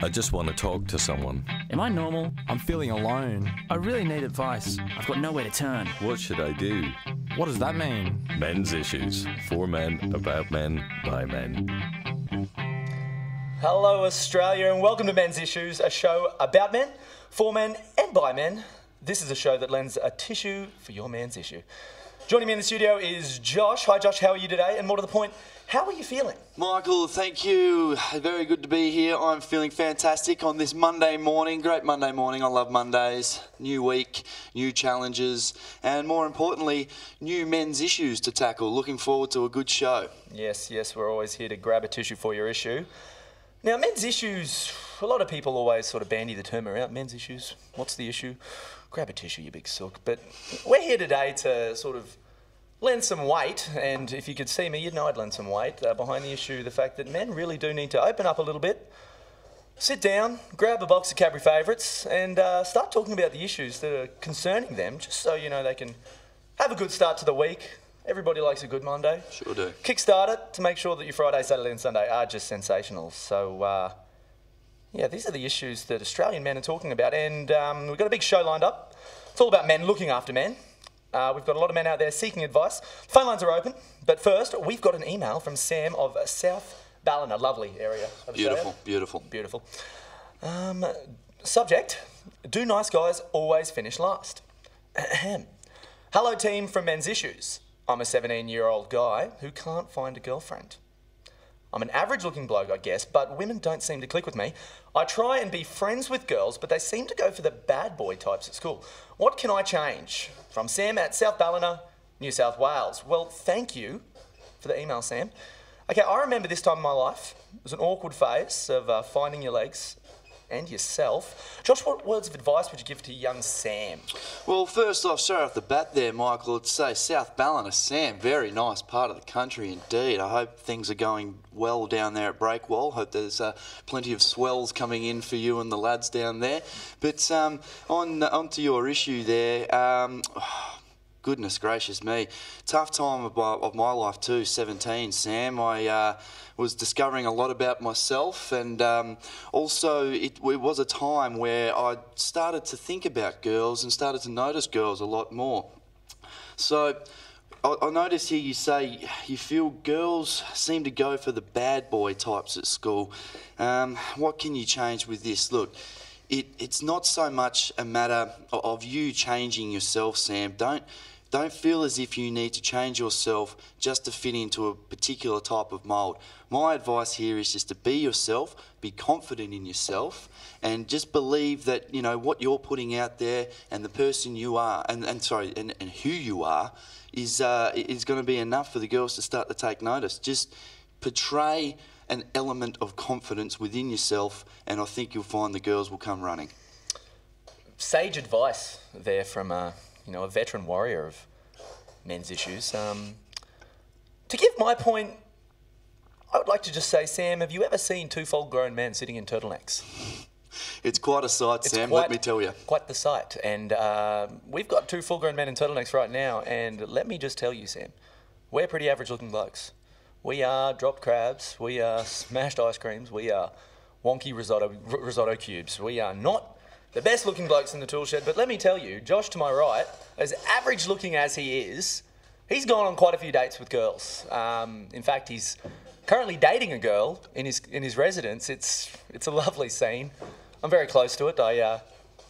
I just want to talk to someone. Am I normal? I'm feeling alone. I really need advice. I've got nowhere to turn. What should I do? What does that mean? Men's Issues. For men, about men, by men. Hello, Australia, and welcome to Men's Issues, a show about men, for men, and by men. This is a show that lends a tissue for your man's issue. Joining me in the studio is Josh. Hi, Josh. How are you today? And more to the point, how are you feeling? Michael, thank you. Very good to be here. I'm feeling fantastic on this Monday morning. Great Monday morning. I love Mondays. New week, new challenges, and more importantly, new men's issues to tackle. Looking forward to a good show. Yes, we're always here to grab a tissue for your issue. Now, men's issues, a lot of people always sort of bandy the term around. Men's issues, what's the issue? Grab a tissue, you big sook. But we're here today to sort of lend some weight, and if you could see me, you'd know I'd lend some weight behind the issue, the fact that men really do need to open up a little bit, sit down, grab a box of Cadbury Favourites, and start talking about the issues that are concerning them, just so you know they can have a good start to the week. Everybody likes a good Monday. Sure do. Kickstart it to make sure that your Friday, Saturday and Sunday are just sensational. So, yeah, these are the issues that Australian men are talking about, and we've got a big show lined up. It's all about men looking after men. We've got a lot of men out there seeking advice. Phone lines are open, but first, we've got an email from Sam of South Ballina, lovely area of Australia. Beautiful. Subject, do nice guys always finish last? Ahem. Hello team from Men's Issues. I'm a 17-year-old guy who can't find a girlfriend. I'm an average-looking bloke, I guess, but women don't seem to click with me. I try and be friends with girls, but they seem to go for the bad boy types at school. What can I change? From Sam at South Ballina, New South Wales. Well, thank you for the email, Sam. Okay, I remember this time in my life. It was an awkward phase of finding your legs and yourself. Josh, what words of advice would you give to young Sam? Well, first off, straight off the bat there, Michael, I'd say South Ballina, Sam, very nice part of the country indeed. I hope things are going well down there at Breakwall. Hope there's plenty of swells coming in for you and the lads down there. But on to your issue there, goodness gracious me. Tough time of my life too, 17, Sam. I was discovering a lot about myself, and also it was a time where I started to think about girls and started to notice girls a lot more. So I notice here you say you feel girls seem to go for the bad boy types at school. What can you change with this? Look, it's not so much a matter of you changing yourself, Sam. Don't feel as if you need to change yourself just to fit into a particular type of mould. My advice here is just to be yourself, be confident in yourself, and just believe that, you know, what you're putting out there and the person you are, and who you are, is going to be enough for the girls to start to take notice. Just portray an element of confidence within yourself, and I think you'll find the girls will come running. Sage advice there from a veteran warrior of men's issues. To give my point, I would like to just say, Sam, have you ever seen two full-grown men sitting in turtlenecks? It's quite a sight, Sam, let me tell you. Quite the sight. And we've got two full-grown men in turtlenecks right now, and let me just tell you, Sam, we're pretty average-looking blokes. We are dropped crabs, we are smashed ice creams, we are wonky risotto cubes. We are not the best looking blokes in the tool shed, but let me tell you, Josh to my right, as average looking as he is, he's gone on quite a few dates with girls. In fact, he's currently dating a girl in his residence. It's a lovely scene. I'm very close to it. I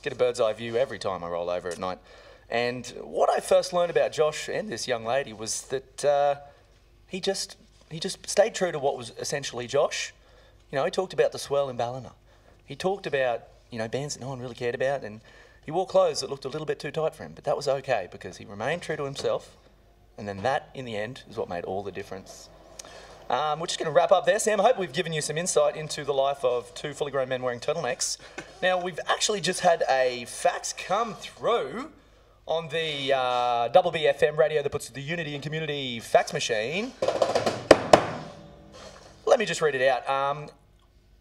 get a bird's eye view every time I roll over at night. And what I first learned about Josh and this young lady was that he just stayed true to what was essentially Josh. You know, he talked about the swell in Ballina. He talked about bands that no one really cared about, and he wore clothes that looked a little bit too tight for him, but that was okay because he remained true to himself, and then that, in the end, is what made all the difference. We're just going to wrap up there, Sam. I hope we've given you some insight into the life of two fully grown men wearing turtlenecks. Now, we've actually just had a fax come through on the Double B FM radio that puts the Unity and Community fax machine. Let me just read it out.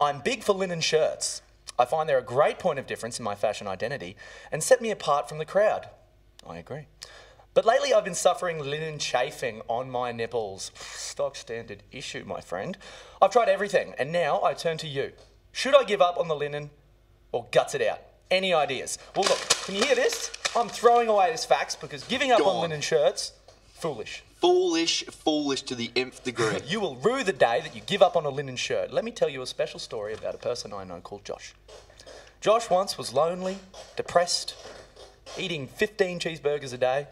I'm big for linen shirts. I find they're a great point of difference in my fashion identity and set me apart from the crowd. I agree. But lately I've been suffering linen chafing on my nipples. Stock standard issue, my friend. I've tried everything, and now I turn to you. Should I give up on the linen or guts it out? Any ideas? Well, look, can you hear this? I'm throwing away this fax because giving up on Gone. linen shirts, foolish. Foolish to the nth degree. You will rue the day that you give up on a linen shirt. Let me tell you a special story about a person I know called Josh. Josh once was lonely, depressed, eating 15 cheeseburgers a day,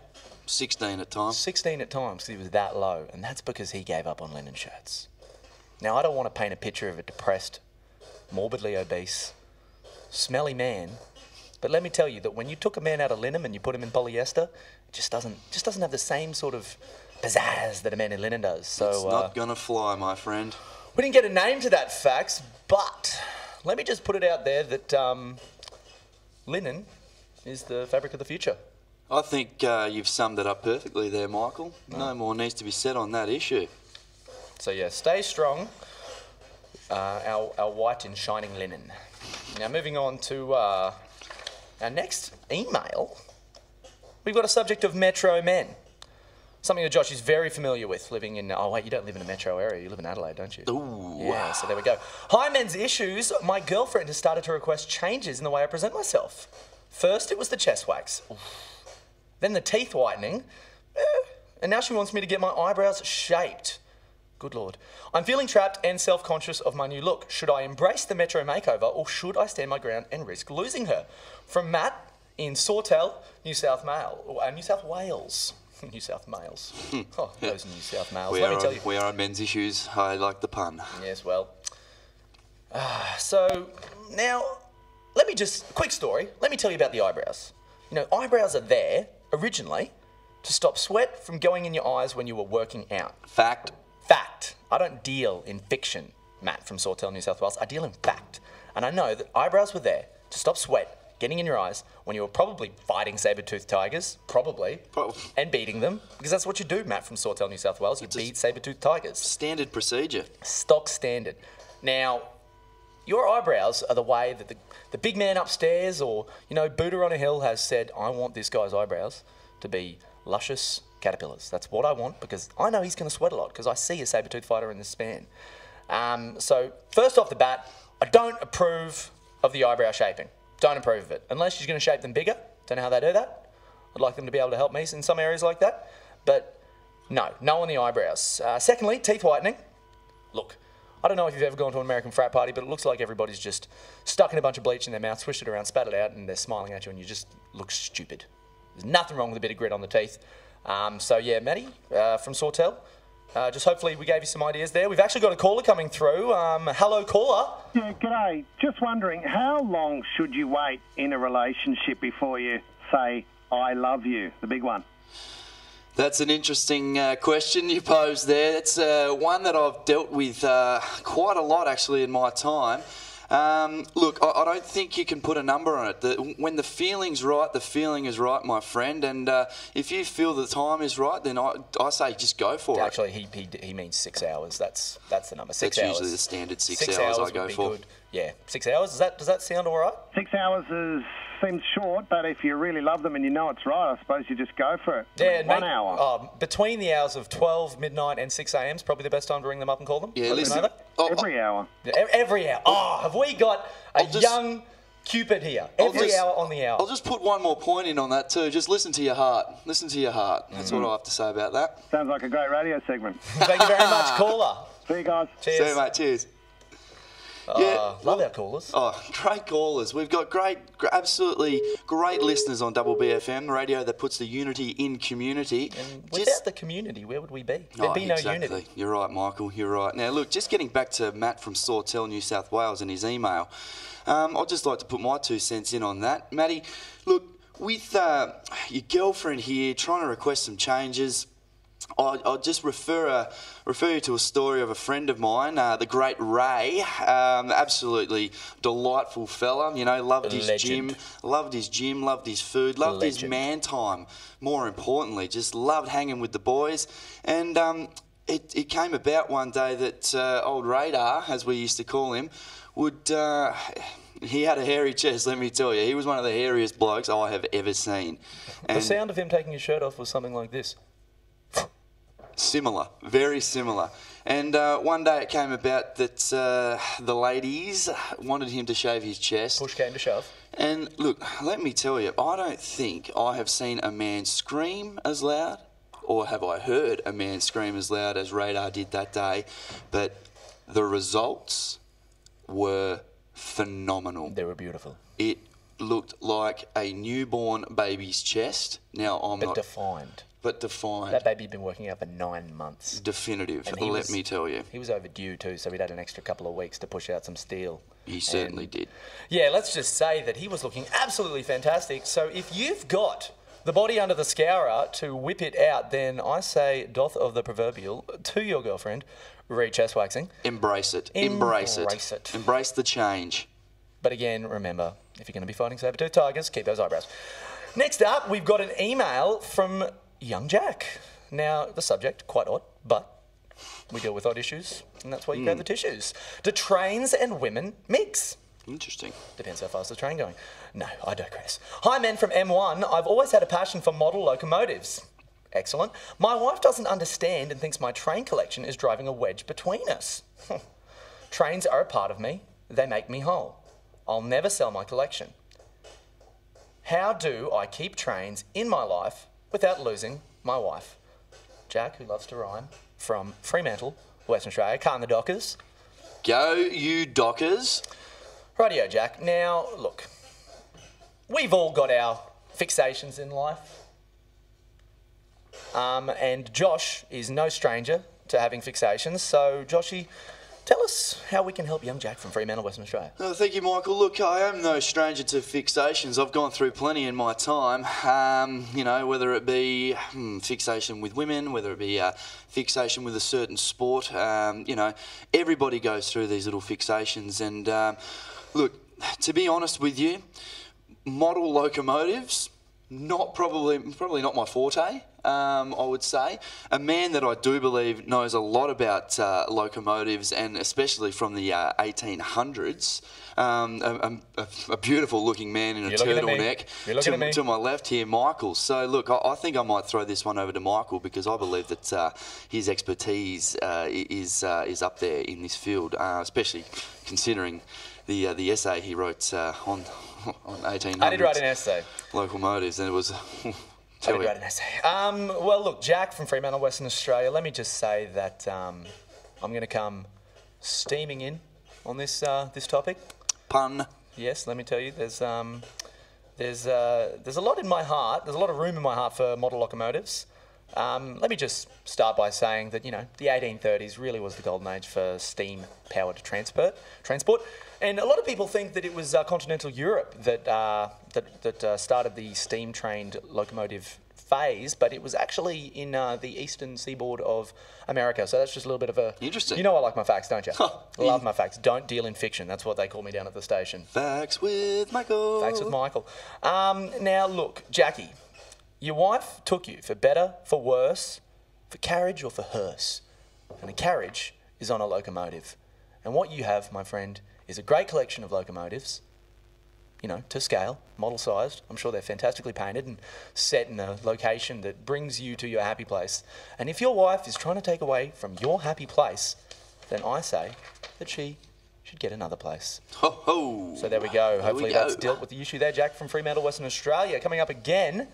16 at times. 16 at times because he was that low, and that's because he gave up on linen shirts. Now, I don't want to paint a picture of a depressed, morbidly obese, smelly man, but let me tell you that when you took a man out of linen and you put him in polyester, it just doesn't have the same sort of pizzazz that a man in linen does. So It's not gonna fly, my friend. we didn't get a name to that fax, but let me just put it out there that linen is the fabric of the future. I think you've summed it up perfectly there, Michael. No more needs to be said on that issue. So yeah, stay strong, our white and shining linen. Now moving on to our next email, we've got a subject of metro men. Something that Josh is very familiar with, living in... Oh, wait, you don't live in a metro area. You live in Adelaide, don't you? Ooh. Yeah, so there we go. Hi, men's issues. My girlfriend has started to request changes in the way I present myself. First, it was the chest wax. Then the teeth whitening. And now she wants me to get my eyebrows shaped. Good Lord. I'm feeling trapped and self-conscious of my new look. Should I embrace the metro makeover or should I stand my ground and risk losing her? From Matt in Sawtell, New South Wales. New South Wales. Oh, those New South Wales. Let me tell you. We are on men's issues. I like the pun. Yes, well. So, now, quick story. Let me tell you about the eyebrows. You know, eyebrows are there, originally, to stop sweat from going in your eyes when you were working out. Fact. Fact. I don't deal in fiction, Matt from Sawtell, New South Wales. I deal in fact. And I know that eyebrows were there to stop sweat getting in your eyes when you were probably fighting saber-toothed tigers, probably, and beating them, because that's what you do, Matt from Sawtell, New South Wales. You beat saber-toothed tigers. Standard procedure. Stock standard. Now, your eyebrows are the way that the big man upstairs or, you know, Buddha on a hill has said, I want this guy's eyebrows to be luscious caterpillars. That's what I want because I know he's going to sweat a lot because I see a saber-tooth fighter in this span. So, first off the bat, I don't approve of the eyebrow shaping. Don't approve of it. Unless she's going to shape them bigger. Don't know how they do that. I'd like them to be able to help me in some areas like that. But no on the eyebrows. Secondly, teeth whitening. Look, I don't know if you've ever gone to an American frat party, but it looks like everybody's just stuck in a bunch of bleach in their mouth, swished it around, spat it out, and they're smiling at you and you just look stupid. There's nothing wrong with a bit of grit on the teeth. So yeah, Maddie from Sawtell. Just hopefully we gave you some ideas there. We've actually got a caller coming through. Hello, caller. Yeah, g'day. Just wondering, how long should you wait in a relationship before you say, I love you, the big one? That's an interesting question you posed there. It's one that I've dealt with quite a lot, actually, in my time. Look, I don't think you can put a number on it. When the feeling's right, the feeling is right, my friend. And if you feel the time is right, then I say just go for it. Actually, he means 6 hours. That's the number. 6 That's hours. usually the standard 6 6 hours I would go be for. Good. Yeah, 6 hours. Does that sound all right? 6 hours seems short, but if you really love them and you know it's right, I suppose you just go for it. Yeah, 1 hour. Between the hours of 12, midnight and 6 a.m. is probably the best time to ring them up and call them. Yeah, Let them listen. know that. Every hour. Yeah, every hour. Oh, have we got a young Cupid here? Every hour on the hour. I'll just put one more point in on that too. Just listen to your heart. Listen to your heart. That's what I have to say about that. Sounds like a great radio segment. Thank you very much, caller. See you guys. Cheers. See you, mate. Cheers. Yeah, love our callers. Oh, great callers. We've got absolutely great listeners on Double BFM radio that puts the unity in community. And without the community, where would we be? There'd be no unity. You're right, Michael. You're right. Now, look, just getting back to Matt from Sawtell, New South Wales, and his email, I'd just like to put my 2 cents in on that. Matty, look, with your girlfriend here trying to request some changes, I'll just refer you to a story of a friend of mine, the great Ray. Absolutely delightful fella. You know, loved his gym, loved his food, loved his man time. More importantly, just loved hanging with the boys. And it came about one day that old Radar, as we used to call him, he had a hairy chest, let me tell you. He was one of the hairiest blokes I have ever seen. And the sound of him taking his shirt off was something like this. Similar, very similar. And one day it came about that the ladies wanted him to shave his chest. Push came to shove. And look, let me tell you, I don't think I have seen a man scream as loud, or have I heard a man scream as loud as Radar did that day, but the results were phenomenal. They were beautiful. It looked like a newborn baby's chest. Now, I'm But not... defined. But defined. That baby had been working out for 9 months. Definitive, And he let was- me tell you. He was overdue too, so he'd had an extra couple of weeks to push out some steel. He certainly And, did. Yeah, let's just say that he was looking absolutely fantastic. So if you've got the body under the scourer to whip it out, then I say, doth of the proverbial to your girlfriend, re-chest waxing. Embrace it. Embrace Embrace it. Embrace the change. But again, remember, if you're going to be fighting saber-tooth tigers, keep those eyebrows. Next up, we've got an email from Young Jack. Now, the subject, quite odd, but we deal with odd issues, and that's why you grab the tissues. Do trains and women mix? Interesting. Depends how fast the train going. No, I digress. Hi, men from M1. I've always had a passion for model locomotives. Excellent. My wife doesn't understand and thinks my train collection is driving a wedge between us. Trains are a part of me. They make me whole. I'll never sell my collection. How do I keep trains in my life without losing my wife? Jack, who loves to rhyme, from Fremantle, Western Australia. Calm the Dockers. Go, you Dockers. Rightio, Jack. Now, look, we've all got our fixations in life. And Josh is no stranger to having fixations. So, Joshy, tell us how we can help young Jack from Fremantle, Western Australia. Oh, thank you, Michael. Look, I am no stranger to fixations. I've gone through plenty in my time. You know, whether it be fixation with women, whether it be fixation with a certain sport. You know, everybody goes through these little fixations. And look, to be honest with you, model locomotives, probably not my forte. I would say. A man that I do believe knows a lot about locomotives, and especially from the 1800s. A beautiful looking man in a turtleneck. You're looking at me. To my left here, Michael. So look, I think I might throw this one over to Michael, because I believe that his expertise is up there in this field, especially considering the essay he wrote on 1800s. I did write an essay. Locomotives, and it was... I did write an essay. Well, look, Jack from Fremantle, Western Australia, let me just say that I'm going to come steaming in on this this topic. Pun. Yes, let me tell you, there's a lot in my heart. There's a lot of room in my heart for model locomotives. Let me just start by saying that, you know, the 1830s really was the golden age for steam-powered transport. And a lot of people think that it was continental Europe that started the steam-trained locomotive phase, but it was actually in the eastern seaboard of America. So that's just a little bit of a... Interesting. You know I like my facts, don't you? Love my facts. Don't deal in fiction. That's what they call me down at the station. Facts with Michael. Facts with Michael. Now, look, Jackie, your wife took you for better, for worse, for carriage or for hearse. And a carriage is on a locomotive. And what you have, my friend, is a great collection of locomotives, you know, to scale, model-sized. I'm sure they're fantastically painted and set in a location that brings you to your happy place. And if your wife is trying to take away from your happy place, then I say that she should get another place. Ho, ho. So there we go. Hopefully that's go. dealt with the issue there. Jack from Fremantle, Western Australia. Coming up again,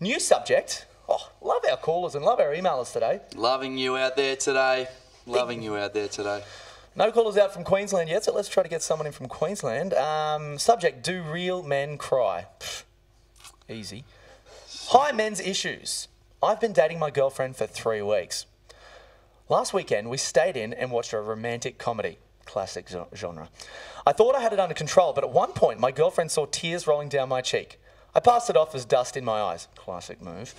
new subject. Oh, love our callers and love our emailers today. Loving you out there today. Loving you out there today. No callers out from Queensland yet, so let's try to get someone in from Queensland. Subject, do real men cry? Pfft, easy. Hi, men's issues. I've been dating my girlfriend for 3 weeks. Last weekend, we stayed in and watched a romantic comedy. Classic genre. I thought I had it under control, but at one point, my girlfriend saw tears rolling down my cheek. I passed it off as dust in my eyes. Classic move.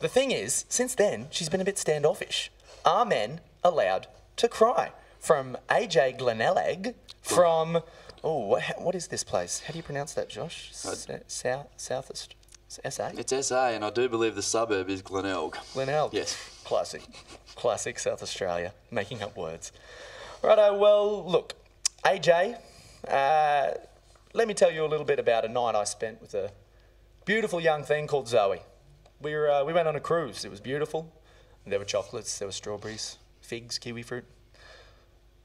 The thing is, since then, she's been a bit standoffish. Are men allowed to cry? From AJ Glenelag, from... Oh, what is this place? How do you pronounce that, Josh? Southest... SA? It's SA, and I do believe the suburb is Glenelg. Glenelg. Yes. Classic. Classic South Australia. Making up words. Righto, well, look, AJ, let me tell you a little bit about a night I spent with a beautiful young thing called Zoe. We went on a cruise. It was beautiful. There were chocolates, there were strawberries, figs, kiwi fruit.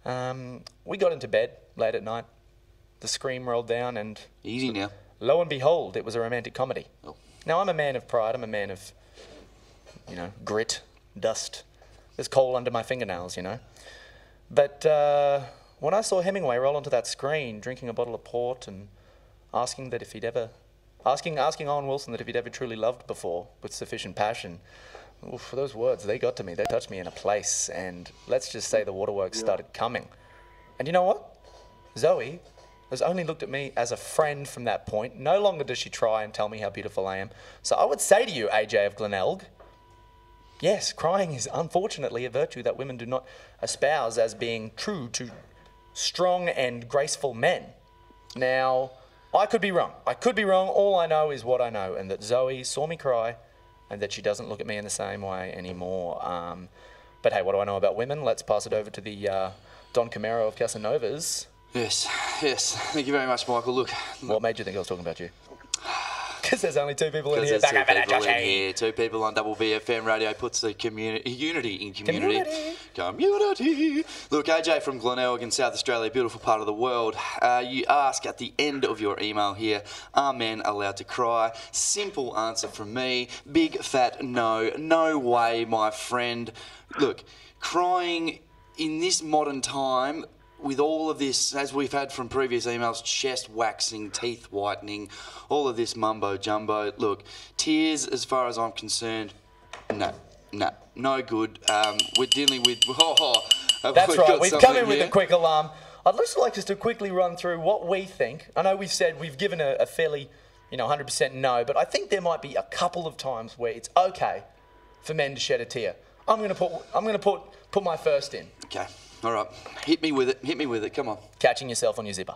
We got into bed late at night. The scream rolled down, and Easy now. lo and behold, it was a romantic comedy. Oh. Now, I'm a man of pride. I'm a man of, grit, dust. There's coal under my fingernails, But when I saw Hemingway roll onto that screen, drinking a bottle of port and asking Owen Wilson that if he'd ever truly loved before with sufficient passion, oof, those words, they got to me. They touched me in a place, and let's just say the waterworks started coming. And you know what? Zoe has only looked at me as a friend from that point. No longer does she try and tell me how beautiful I am. So I would say to you, AJ of Glenelg, yes, crying is unfortunately a virtue that women do not espouse as being true to strong and graceful men. Now, I could be wrong. All I know is what I know, and that Zoe saw me cry and that she doesn't look at me in the same way anymore. But hey, what do I know about women? Let's pass it over to the Don Camero of Casanovas. Yes. Thank you very much, Michael. Look, What made you think I was talking about you? Because there's only two people in because here. there's two Back over to people in Joshy. here. Two people on Double BFM radio puts the unity in community. Community. Look, AJ from Glenelg in South Australia, beautiful part of the world. You ask at the end of your email here, are men allowed to cry? Simple answer from me. Big fat no. No way, my friend. Look, crying in this modern time, with all of this, as we've had from previous emails, chest waxing, teeth whitening, all of this mumbo jumbo. Look, tears, as far as I'm concerned, no good. We're dealing with. That's right. We've come in with here? a quick alarm. I'd just like us to quickly run through what we think. I know we've given a fairly, 100% no, but I think there might be a couple of times where it's okay for men to shed a tear. I'm gonna put my first in. Okay. All right. Hit me with it. Come on. Catching yourself on your zipper.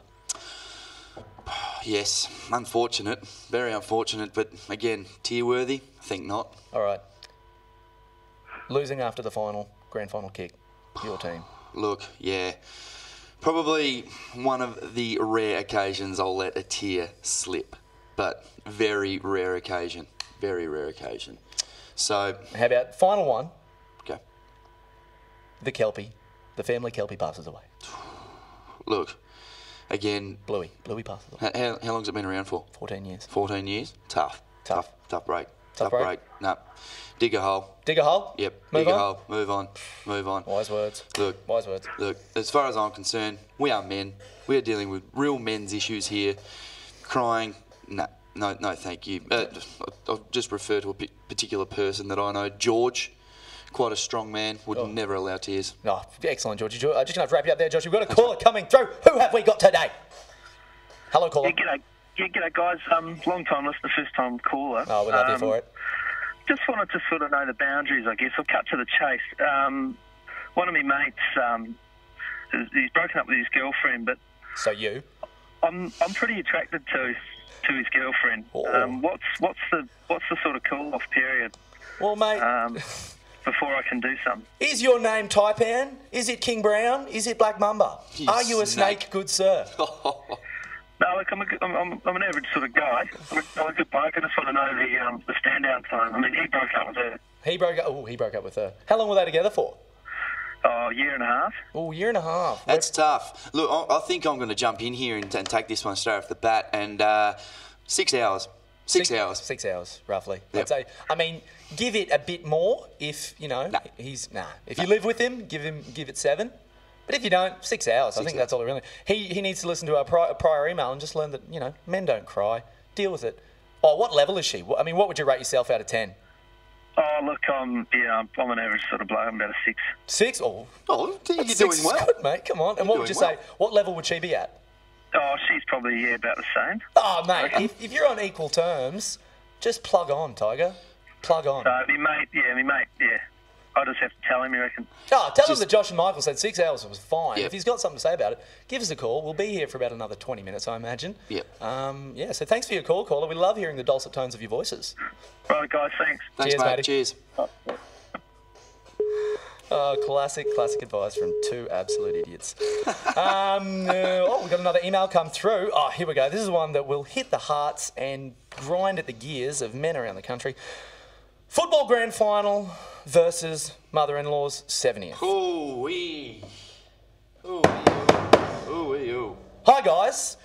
Yes. Unfortunate. Very unfortunate. But again, tear-worthy? I think not. All right. Losing after the grand final kick. Your team. Look, yeah. Probably one of the rare occasions I'll let a tear slip. But very rare occasion. Very rare occasion. So. How about final one? Okay. The Kelpie. The family Kelpie passes away. Look, again. Bluey passes away. How long's it been around for? 14 years. 14 years? Tough break. Tough break? No. Dig a hole. Dig a hole? Yep. Move Dig on? a hole. Move on. Wise words. Wise words. Look, as far as I'm concerned, we are men. We are dealing with real men's issues here. Crying, no, thank you. I'll just refer to a particular person that I know, George. Quite a strong man, would never allow tears. Oh, excellent, Georgie. I'm just going to wrap you up there, Josh. We've got a caller coming through. Who have we got today? Hello, caller. G'day, guys. Long time listener, first time caller. Oh, we love you for it. Just wanted to sort of know the boundaries, I guess. I'll cut to the chase. One of my mates, he's broken up with his girlfriend, but So you? I'm pretty attracted to his girlfriend. Oh. What's the sort of cool off period? Well, mate, Before I can do something. is your name Taipan? Is it King Brown? Is it Black Mamba? You Are you a snake. snake, good sir? No, look, I'm an average sort of guy. I'm a good bloke. I just want to know the stand-down time. I mean, he broke up with her. He broke up with her. How long were they together for? Oh, a year and a half. Oh, year and a half. That's tough. Look, I think I'm going to jump in here and take this one straight off the bat. And 6 hours. 6 hours. 6 hours, roughly. Yep. I'd say. I mean, give it a bit more if, If you live with him, give it 7. But if you don't, 6 hours. I think that's all really. He needs to listen to our prior email and just learn that, men don't cry. Deal with it. Oh, what level is she? I mean, what would you rate yourself out of 10? Oh, look, I'm an average sort of bloke. I'm about a 6. 6? Oh, Oh, you're six doing is well. good, mate. Come on. And what would you doing say? What level would she be at? Oh, she's probably about the same. Oh, mate, if you're on equal terms, just plug on, Tiger. Plug on. So, my mate, yeah. I just have to tell him, you reckon? Oh, tell him that Josh and Michael said 6 hours was fine. Yep. If he's got something to say about it, give us a call. We'll be here for about another 20 minutes, I imagine. Yep. So thanks for your call, caller. We love hearing the dulcet tones of your voices. Right, guys, thanks. Thanks, Cheers, mate. matey. Cheers. Classic advice from two absolute idiots. We've got another email come through. Oh, here we go. This is one that will hit the hearts and grind at the gears of men around the country. Football grand final versus mother-in-law's 70th. Ooh-wee. Ooh-wee. Hi guys,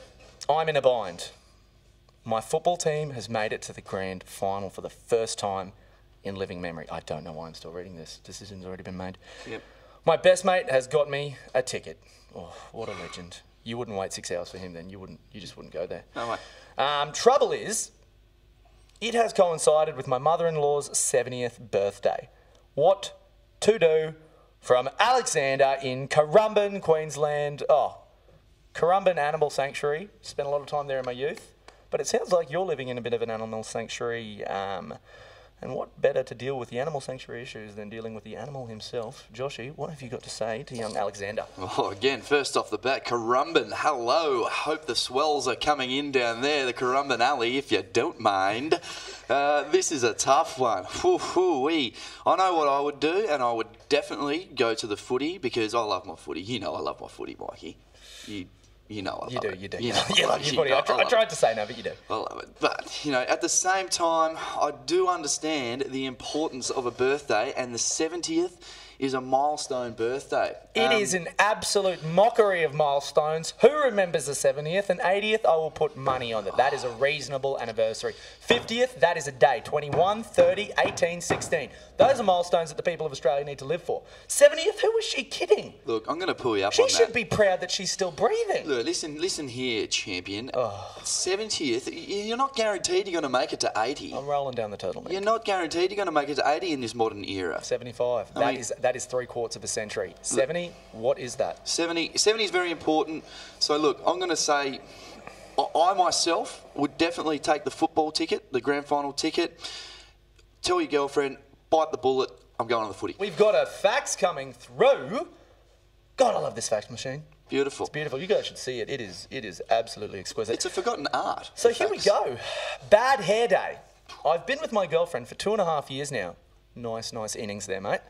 I'm in a bind. My football team has made it to the grand final for the first time in living memory. I don't know why I'm still reading this. Decision's already been made. Yep. My best mate has got me a ticket. Oh, what a legend. You wouldn't wait 6 hours for him then. You just wouldn't go there. No way. Trouble is, it has coincided with my mother-in-law's 70th birthday. What to do from Alexander in Currumbin, Queensland. Oh, Currumbin Animal Sanctuary. Spent a lot of time there in my youth. But it sounds like you're living in a bit of an animal sanctuary. And what better to deal with the animal sanctuary issues than dealing with the animal himself? Joshy, what have you got to say to young Alexander? Oh, again, first off the bat, Currumbin, hello. Hope the swells are coming in down there, the Currumbin Alley, if you don't mind. This is a tough one. Wee. I know what I would do, and I would definitely go to the footy because I love my footy. You know I love my footy, Mikey. You know I love it. You do. You know You I love love your it. footy. I tried to say no, but you do. I love it. But, at the same time, I do understand the importance of a birthday, and the 70th is a milestone birthday. It is an absolute mockery of milestones. Who remembers the 70th and 80th? I will put money on that. That is a reasonable anniversary. 50th, that is a day. 21, 30, 18, 16. Those are milestones that the people of Australia need to live for. 70th, who was she kidding? Look, I'm going to pull you up She on that. should be proud that she's still breathing. Look, listen here, champion. 70th, you're not guaranteed you're going to make it to 80. I'm rolling down the turtleneck. You're not guaranteed you're going to make it to 80 in this modern era. 75. I mean- That is 3/4 of a century. 70, what is that? 70 is very important. So look, I'm going to say I myself would definitely take the football ticket, the grand final ticket. Tell your girlfriend, bite the bullet, I'm going on the footy. We've got a fax coming through. God, I love this fax machine. Beautiful. It's beautiful. You guys should see it. It is absolutely exquisite. It's a forgotten art. So in here we fact. go. Bad hair day. I've been with my girlfriend for 2.5 years now. Nice innings there, mate.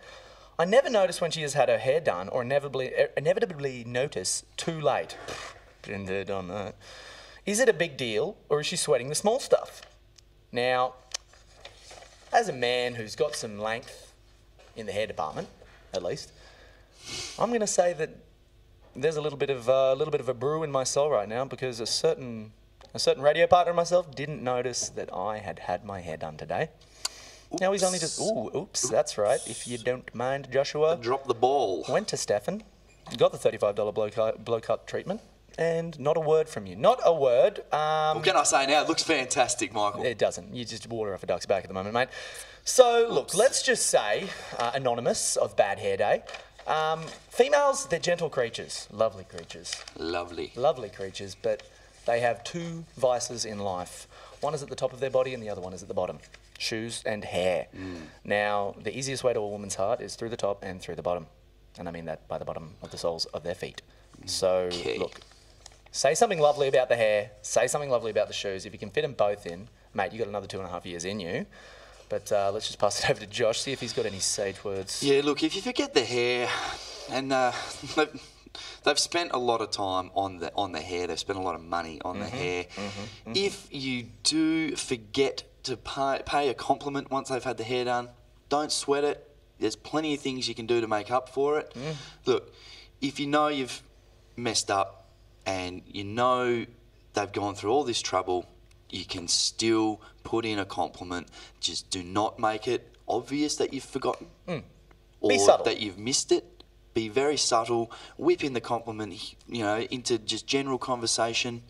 I never notice when she has had her hair done or inevitably notice too late. Been there, done that. Is it a big deal or is she sweating the small stuff? Now, as a man who's got some length in the hair department, at least, I'm going to say that there's a little bit of a brew in my soul right now because a certain radio partner and myself didn't notice that I had my hair done today. Now he's only just... Oops, that's right. If you don't mind, Joshua. Drop the ball. Went to Stefan, got the $35 blow cut treatment, and not a word from you. Not a word. What can I say now? It looks fantastic, Michael. It doesn't. You just water off a duck's back at the moment, mate. So, look, let's just say, anonymous of Bad Hair Day, females, they're gentle creatures. Lovely creatures. Lovely. Lovely creatures, but they have two vices in life. One is at the top of their body and the other one is at the bottom. Shoes and hair. Now, the easiest way to a woman's heart is through the top and through the bottom. And I mean that by the bottom of the soles of their feet. So, look, say something lovely about the hair, say something lovely about the shoes. If you can fit them both in, mate, you got another 2.5 years in you. But let's just pass it over to Josh, see if he's got any sage words. Yeah, look, if you forget the hair, and they've spent a lot of time on the hair, they've spent a lot of money on the hair. If you do forget to pay a compliment once they've had the hair done, don't sweat it. There's plenty of things you can do to make up for it. Look, if you know you've messed up and you know they've gone through all this trouble, you can still put in a compliment. Just do not make it obvious that you've forgotten or subtle. that you've missed it. Be very subtle. Whip in the compliment, into just general conversation,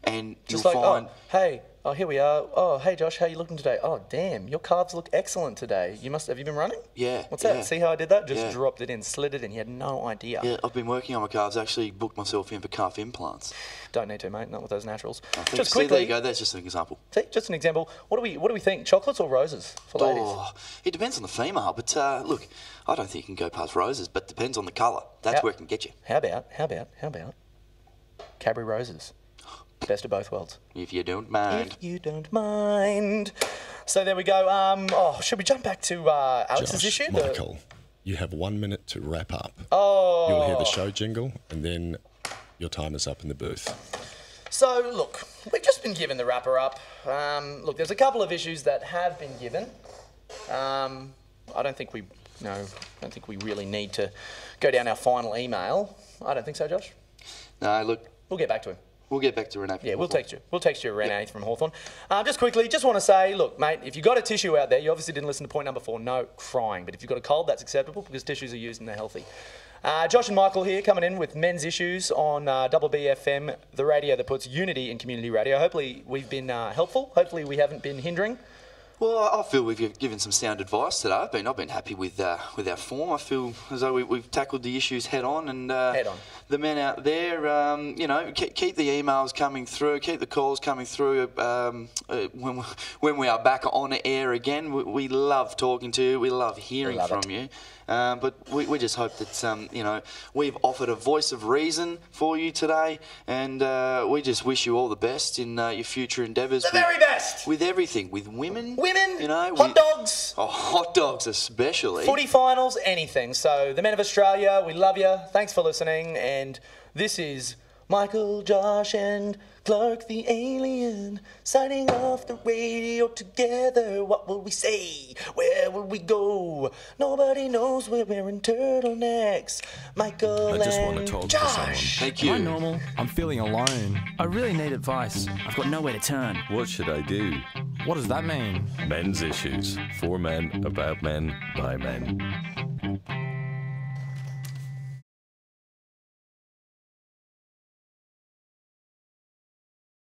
and Just you'll like, find. here we are. Oh, hey Josh, how you looking today? Oh, damn, your calves look excellent today. Have you been running? Yeah. What's that? yeah. See how I did that? Just Yeah. dropped it in, slid it in. You had no idea. Yeah, I've been working on my calves. Actually, booked myself in for calf implants. Don't need to, mate. Not with those naturals. I think, Just see, there quickly. you go. That's just an example. See, just an example. What do we think? Chocolates or roses for ladies? Oh, it depends on the female, but look, I don't think you can go past roses, but depends on the colour. That's Yeah. where it can get you. How about Cadbury roses? Best of both worlds. If you don't mind. If you don't mind. So there we go. Should we jump back to Alex's Josh, issue? Michael, you have 1 minute to wrap up. Oh. You'll hear the show jingle, and then your time is up in the booth. So, look, we've just been given the wrapper-up. Look, there's a couple of issues that have been given. I don't think we really need to go down our final email. I don't think so, Josh. No, look, We'll get back to him. we'll get back to Renee. Yeah, we'll text you. We'll text you, Renee from Hawthorn. Just quickly, just want to say, look, mate, if you've got a tissue out there, you obviously didn't listen to point number 4, no crying. But if you've got a cold, that's acceptable because tissues are used and they're healthy. Josh and Michael here coming in with men's issues on Double BFM, the radio that puts unity in community radio. Hopefully we've been helpful. Hopefully we haven't been hindering. Well, I feel we've given some sound advice today. I've been happy with our form. I feel as though we've tackled the issues head on, and the men out there, keep the emails coming through, keep the calls coming through. When we are back on air again, we love talking to you. We love hearing from you. But we just hope that we've offered a voice of reason for you today, and we just wish you all the best in your future endeavours. The very best! With everything, with women, hot dogs. Oh, hot dogs especially. Footy finals, anything. So, the men of Australia, we love you. Thanks for listening. And this is Michael, Josh, and Clark the Alien signing off the radio together. What will we say? Where will we go? Nobody knows we're wearing turtlenecks. Michael I just want to and talk to someone. Josh. Thank Am I you. normal? I'm feeling alone. I really need advice. I've got nowhere to turn. What should I do? What does that mean? Men's issues. For men, about men, by men.